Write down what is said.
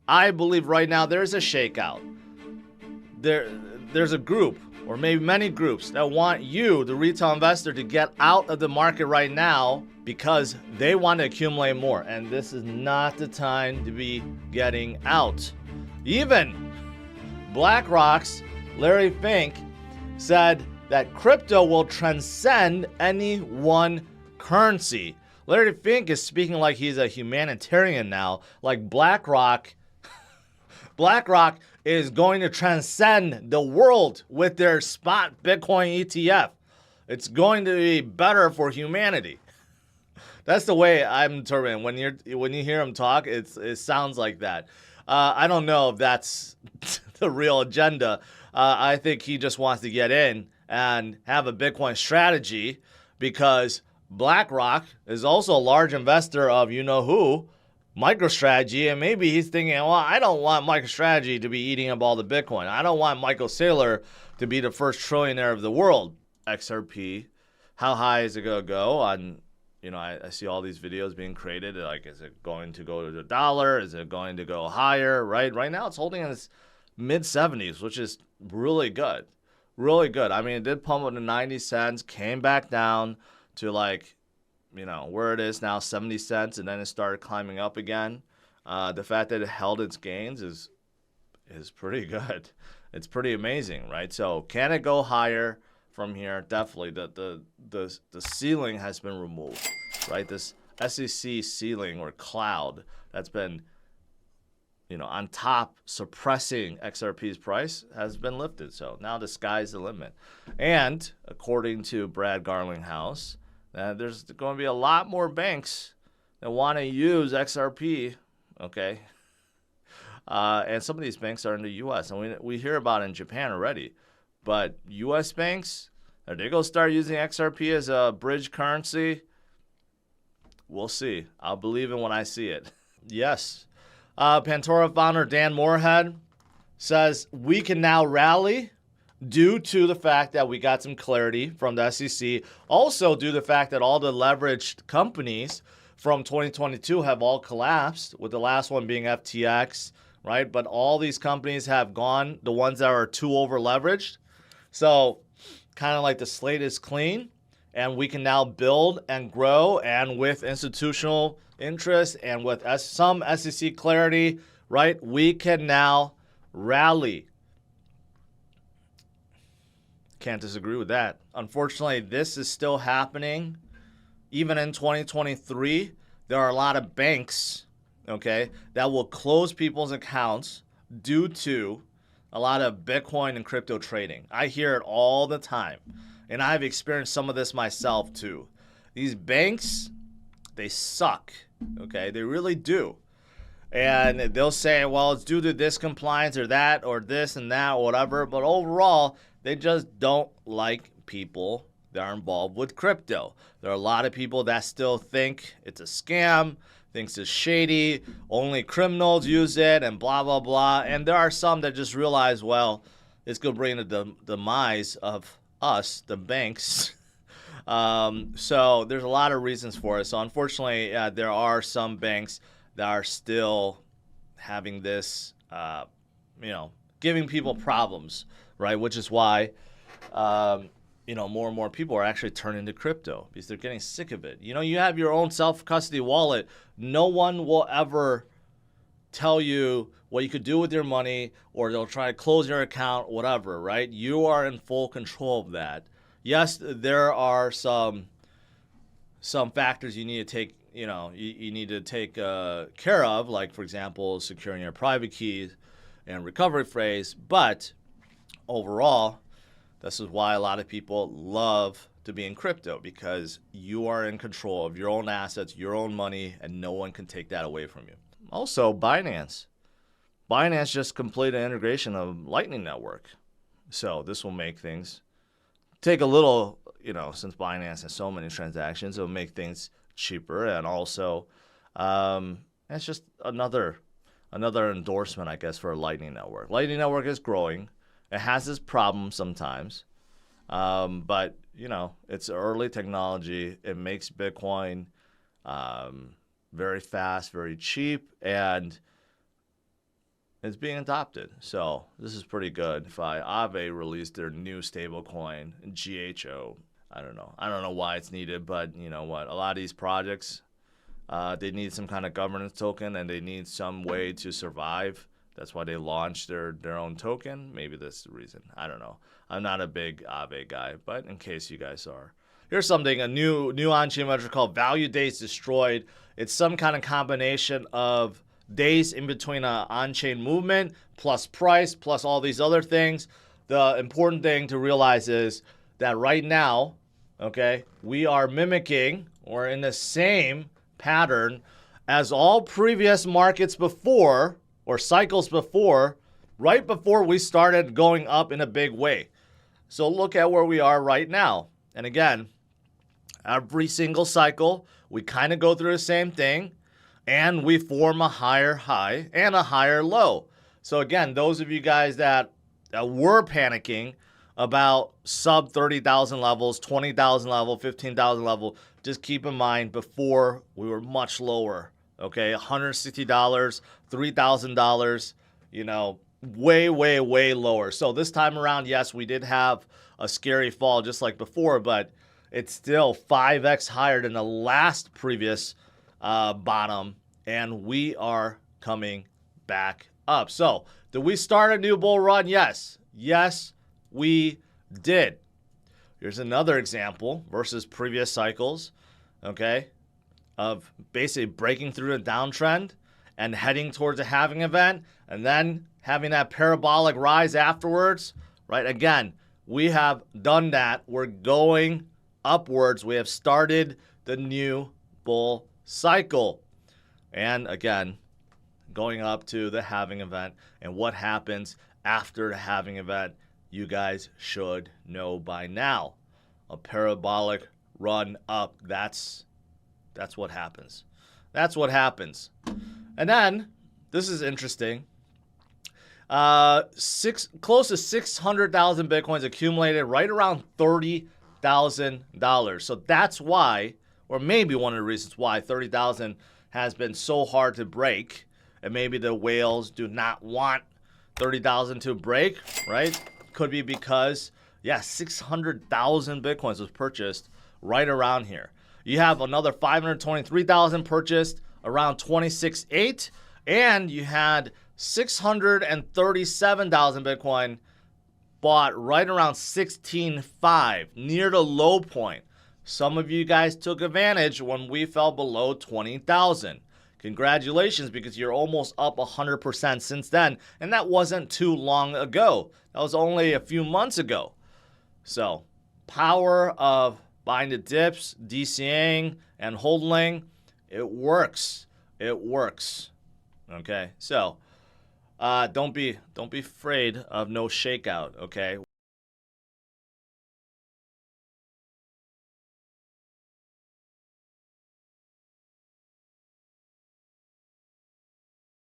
I believe right now there's a shakeout. There's a group, or maybe many groups, that want you, the retail investor, to get out of the market right now because they want to accumulate more. And this is not the time to be getting out. Even BlackRock's Larry Fink said that crypto will transcend any one currency. Larry Fink is speaking like he's a humanitarian now, like BlackRock is going to transcend the world with their spot Bitcoin ETF. It's going to be better for humanity. That's the way I'm interpreting. When you hear him talk, it sounds like that. I don't know if that's the real agenda. I think he just wants to get in and have a Bitcoin strategy because BlackRock is also a large investor of you-know-who, MicroStrategy, and maybe he's thinking, well, I don't want MicroStrategy to be eating up all the Bitcoin. I don't want Michael Saylor to be the first trillionaire of the world. XRP, how high is it going to go? I see all these videos being created. Like, is it going to go to $1? Is it going to go higher? Right now, it's holding in its mid-70s, which is really good. Really good. I mean, it did pump up to 90 cents, came back down to where it is now, 70 cents, and then it started climbing up again. The fact that it held its gains is pretty good. It's pretty amazing, right? So can it go higher from here? Definitely. The ceiling has been removed, right? This SEC ceiling or cloud that's been on top suppressing XRP's price has been lifted. So now the sky's the limit. And according to Brad Garlinghouse, there's going to be a lot more banks that want to use XRP, okay? And some of these banks are in the U.S., and we hear about it in Japan already. But U.S. banks, are they going to start using XRP as a bridge currency? We'll see. I'll believe it when I see it. Yes. Pandora founder Dan Moorhead says we can now rally due to the fact that we got some clarity from the SEC. Also due to the fact that all the leveraged companies from 2022 have all collapsed, with the last one being FTX, right? But all these companies have gone, the ones that are too over leveraged. So kind of like the slate is clean, and we can now build and grow, and with institutional interest and with some SEC clarity, right, we can now rally. Can't disagree with that. Unfortunately, this is still happening. Even in 2023, there are a lot of banks, okay, that will close people's accounts due to a lot of Bitcoin and crypto trading. I hear it all the time, and I've experienced some of this myself too. These banks, they suck, okay? They really do. And they'll say, well, it's due to this compliance or that or this and that or whatever. But overall, they just don't like people that are involved with crypto. There are a lot of people that still think it's a scam, thinks it's shady, only criminals use it, and blah, blah, blah. And there are some that just realize, well, it's going to bring the demise of us, the banks. So there's a lot of reasons for it. So unfortunately, there are some banks that are still having this, giving people problems, right? Which is why, more and more people are actually turning to crypto because they're getting sick of it. You have your own self-custody wallet. No one will ever tell you what you could do with your money, or they'll try to close your account, whatever, right? You are in full control of that. Yes, there are some factors you need to take, you need to take care of, like, for example, securing your private keys and recovery phrase. But overall, this is why a lot of people love to be in crypto, because you are in control of your own assets, your own money, and no one can take that away from you. Also, Binance. Binance just completed an integration of Lightning Network. So this will make things take a little, since Binance has so many transactions, it'll make things cheaper. And also, it's just another endorsement, I guess, for a Lightning Network. Lightning Network is growing. It has its problems sometimes. But, it's early technology. It makes Bitcoin very fast, very cheap. And It's being adopted. So this is pretty good. If Aave released their new stablecoin, GHO, I don't know. I don't know why it's needed, but you know what? A lot of these projects, they need some kind of governance token, and they need some way to survive. That's why they launched their own token. Maybe that's the reason. I don't know. I'm not a big Aave guy, but in case you guys are. Here's something, a new on-chain measure called value days destroyed. It's some kind of combination of days in between an on-chain movement plus price plus all these other things. The important thing to realize is that right now, okay, we are mimicking or in the same pattern as all previous markets before or cycles before, right before we started going up in a big way. So look at where we are right now. And again, every single cycle, we kind of go through the same thing, and we form a higher high and a higher low. So again, those of you guys that were panicking about sub 30,000 levels, 20,000 level, 15,000 level, just keep in mind before we were much lower, okay? $160, $3,000, you know, way, way, way lower. So this time around, yes, we did have a scary fall just like before, but it's still 5x higher than the last previous bottom, and we are coming back up. So, did we start a new bull run? Yes. Yes, we did. Here's another example versus previous cycles, okay, of basically breaking through the downtrend and heading towards a halving event and then having that parabolic rise afterwards, right? Again, we have done that. We're going upwards. We have started the new bull cycle. And again, going up to the halving event and what happens after the halving event, you guys should know by now. A parabolic run up, that's what happens. That's what happens. And then, this is interesting. Close to 600,000 Bitcoins accumulated, right around $30,000. So that's why, or maybe one of the reasons why 30,000 has been so hard to break, and maybe the whales do not want 30,000 to break, right? Could be because, yeah, 600,000 Bitcoins was purchased right around here. You have another 523,000 purchased around 26.8, and you had 637,000 Bitcoin bought right around 16.5, near the low point. Some of you guys took advantage when we fell below 20,000. Congratulations, because you're almost up 100% since then, and that wasn't too long ago. That was only a few months ago. So, power of buying the dips, DCAing, and holding, it works. It works. Okay, so don't be afraid of no shakeout. Okay.